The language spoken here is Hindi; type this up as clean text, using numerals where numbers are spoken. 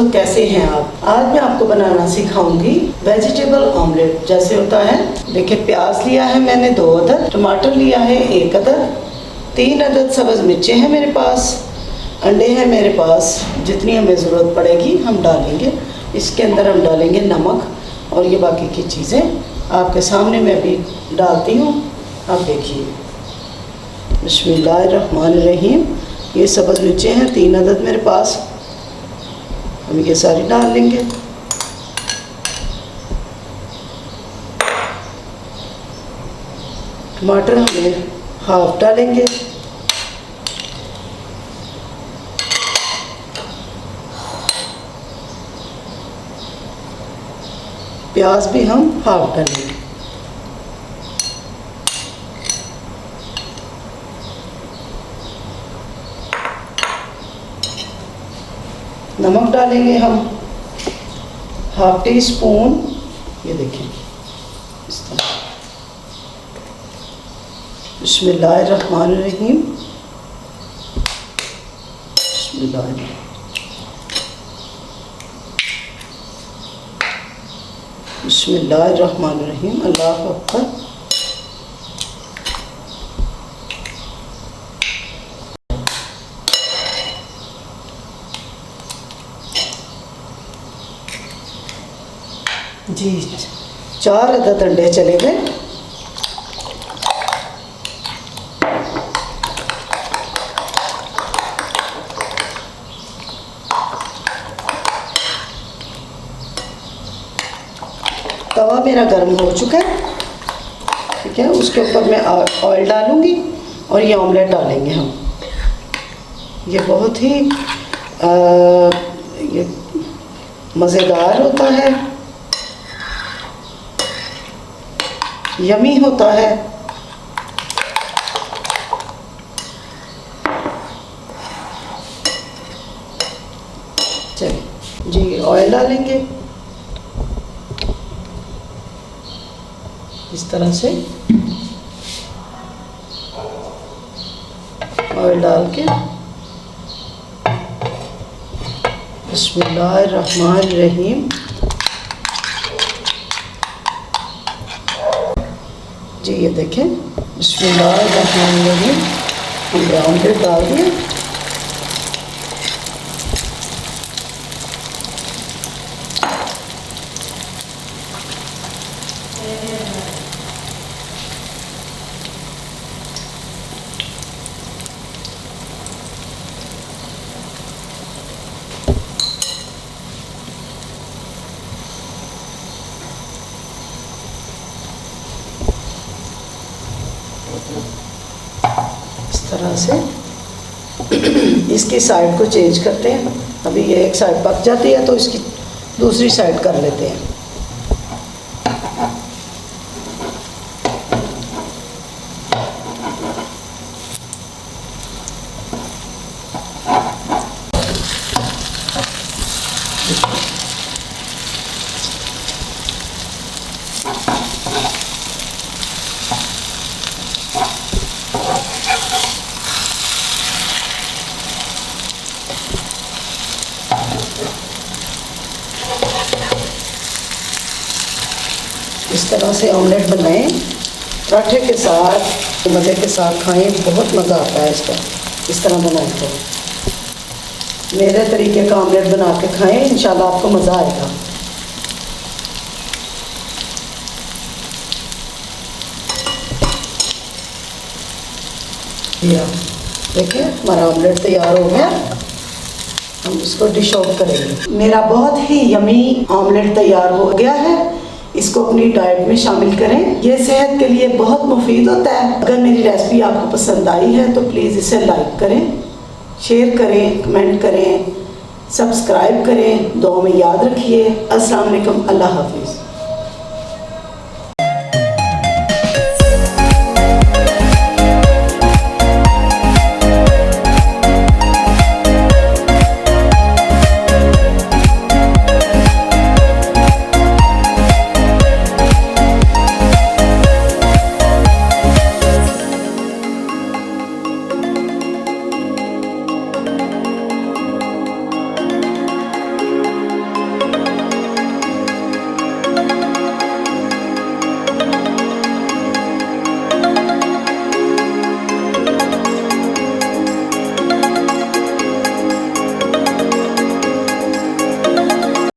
दोस्तों, कैसे हैं आप। आज मैं आपको बनाना सिखाऊंगी वेजिटेबल ऑमलेट। जैसे होता है, देखिए प्याज लिया है मैंने 2 अदद, टमाटर लिया है 1 अदद, 3 अदद सब्ज़ मिर्चें हैं मेरे पास, अंडे हैं मेरे पास, जितनी हमें ज़रूरत पड़ेगी हम डालेंगे। इसके अंदर हम डालेंगे नमक और ये बाकी की चीज़ें आपके सामने मैं अभी डालती हूँ, आप देखिए। बिस्मिल्लाहिर्रहमानिर्रहीम। ये सब्ज़ मिर्चें हैं 3 अदद मेरे पास, हम ये सारी डाल लेंगे। टमाटर हमें हाफ डालेंगे। प्याज भी हम हाफ डालेंगे। नमक डालेंगे हम हाफ टी स्पून, ये देखें इस तरह। बिस्मिल्लाहिर्रहमानिर्रहीम। बिस्मिल्लाहिर्रहमानिर्रहीम। अल्लाहु अकबर। जी 4 अदद अंडे चले गए। तवा मेरा गर्म हो चुका है, ठीक है। उसके ऊपर मैं ऑयल डालूंगी और ये ऑमलेट डालेंगे हम। ये बहुत ही ये मज़ेदार होता है, यमी होता है। चलिए जी, ऑयल डालेंगे इस तरह से। ऑयल डाल के बिस्मिल्लाहिर्रहमानिर्रहीम। जी ये देखें, बिस्मिल्लाहिर्रहमानिर्रहीम। हमने ऑमलेट डाल दिया। इस तरह से इसकी साइड को चेंज करते हैं। अभी ये एक साइड पक जाती है तो इसकी दूसरी साइड कर लेते हैं। इस तरह से ऑमलेट बनाएं, पराठे के साथ, मज़े के साथ खाएं, बहुत मज़ा आता है इसका। इस तरह बनाएं तो मेरे तरीके का ऑमलेट बना के खाएं, इंशाल्लाह आपको मज़ा आएगा। या देखिए हमारा ऑमलेट तैयार हो गया। हम इसको डिश आउट करेंगे। मेरा बहुत ही यमी ऑमलेट तैयार हो गया है। इसको अपनी डाइट में शामिल करें, ये सेहत के लिए बहुत मुफीद होता है। अगर मेरी रेसिपी आपको पसंद आई है तो प्लीज़ इसे लाइक करें, शेयर करें, कमेंट करें, सब्सक्राइब करें। दुआ में याद रखिए। अस्सलाम वालेकुम, अल्लाह हाफिज़।